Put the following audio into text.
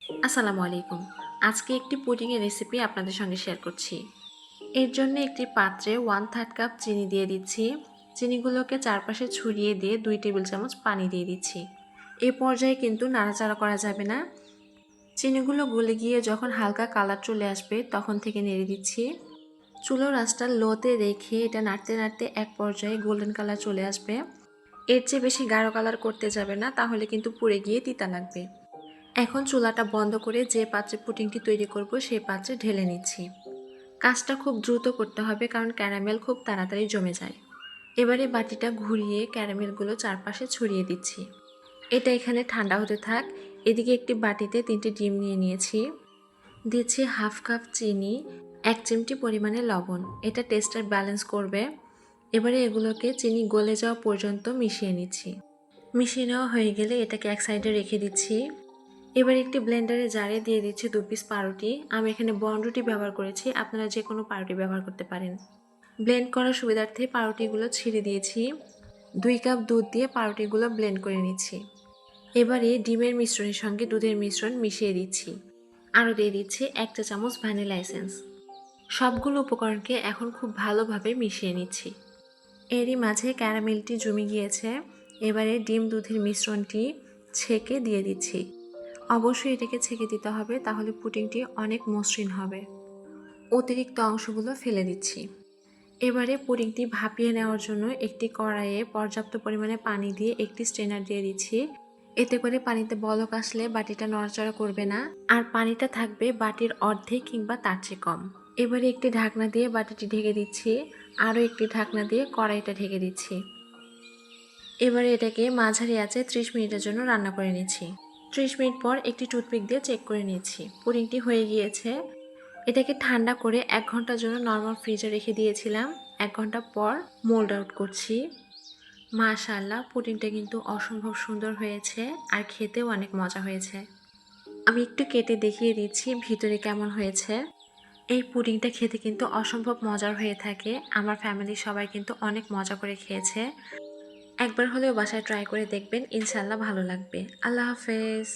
আসসালামু আলাইকুম। আজকে একটি পুডিংয়ের রেসিপি আপনাদের সঙ্গে শেয়ার করছি। এর জন্য একটি পাত্রে 1/3 কাপ চিনি দিয়ে দিচ্ছি। চিনিগুলোকে চারপাশে ছড়িয়ে দিয়ে 2 টেবিল চামচ পানি দিয়ে দিচ্ছি। এই পর্যায়ে কিন্তু নাড়াচাড়া করা যাবে না। চিনিগুলো গলে গিয়ে যখন হালকা কালার চলে আসবে তখন থেকে নেড়ে দিচ্ছি। চুলোর আঁচটা লোতে রেখে এটা নাড়তে নাড়তে এক পর্যায়ে গোল্ডেন কালার চলে আসবে। এর চেয়ে বেশি গাঢ় কালার করতে যাবে না, তাহলে কিন্তু পুড়ে গিয়ে তিতা লাগবে। এখন চুলাটা বন্ধ করে যে পাত্রে পুডিংটি তৈরি করব সেই পাত্রে ঢেলে নিচ্ছি। কাজটা খুব দ্রুত করতে হবে, কারণ ক্যারামেল খুব তাড়াতাড়ি জমে যায়। এবারে বাটিটা ঘুরিয়ে ক্যারামেলগুলো চারপাশে ছড়িয়ে দিচ্ছি। এটা এখানে ঠান্ডা হতে থাক। এদিকে একটি বাটিতে 3টি ডিম নিয়ে নিয়েছি। দিচ্ছি হাফ কাপ চিনি, 1 চিমটি পরিমাণে লবণ। এটা টেস্টার ব্যালেন্স করবে। এবারে এগুলোকে চিনি গলে যাওয়া পর্যন্ত মিশিয়ে নিচ্ছি। মিশিয়ে নেওয়া হয়ে গেলে এটাকে এক সাইডে রেখে দিচ্ছি। এবার একটি ব্লেন্ডারে জারে দিয়ে দিচ্ছি 2 পিস পাউরুটি। আমি এখানে বনরুটি ব্যবহার করেছি, আপনারা যে কোনো পাউরুটি ব্যবহার করতে পারেন। ব্লেন্ড করার সুবিধার্থে পাউরুটিগুলো ছিঁড়ে দিয়েছি। 2 কাপ দুধ দিয়ে পাউরুটিগুলো ব্লেন্ড করে নিচ্ছি। এবারে ডিমের মিশ্রণের সঙ্গে দুধের মিশ্রণ মিশিয়ে দিচ্ছি। আরও দিয়ে দিচ্ছি 1 চা চামচ ভ্যানিলা এসেন্স। সবগুলো উপকরণকে এখন খুব ভালোভাবে মিশিয়ে নিচ্ছি। এরই মাঝে ক্যারামেলটি জমে গিয়েছে। এবারে ডিম দুধের মিশ্রণটি ছেঁকে দিয়ে দিচ্ছি। অবশ্যই এটাকে ছেঁকে দিতে হবে, তাহলে পুডিংটি অনেক মসৃণ হবে। অতিরিক্ত অংশগুলো ফেলে দিচ্ছি। এবারে পুডিংটি ভাপিয়ে নেওয়ার জন্য একটি কড়াইয়ে পর্যাপ্ত পরিমাণে পানি দিয়ে একটি স্ট্রেনার দিয়ে দিচ্ছি। এতে করে পানিতে বলক আসলে বাটিটা নড়াচড়া করবে না, আর পানিটা থাকবে বাটির অর্ধেক কিংবা তার চেয়ে কম। এবারে একটি ঢাকনা দিয়ে বাটিটি ঢেকে দিচ্ছি। আরও একটি ঢাকনা দিয়ে কড়াইটা ঢেকে দিচ্ছি। এবারে এটাকে মাঝারি আঁচে 30 মিনিটের জন্য রান্না করে নিচ্ছি। 30 মিনিট পর একটি টুথপিক দিয়ে চেক করে নিচ্ছি। পুডিংটি হয়ে গিয়েছে। এটাকে ঠান্ডা করে 1 ঘন্টার জন্য নর্মাল ফ্রিজে রেখে দিয়েছিলাম। 1 ঘন্টা পর মোল্ড আউট করছি। মাশাআল্লাহ, পুডিংটা কিন্তু অসম্ভব সুন্দর হয়েছে, আর খেতেও অনেক মজা হয়েছে। আমি একটু কেটে দেখিয়ে দিচ্ছি ভিতরে কেমন হয়েছে। এই পুডিংটা খেতে কিন্তু অসম্ভব মজার হয়ে থাকে। আমার ফ্যামিলির সবাই কিন্তু অনেক মজা করে খেয়েছে। একবার হলেও বাসায় ট্রাই করে দেখবেন, ইনশাআল্লাহ ভালো লাগবে। আল্লাহ হাফেজ।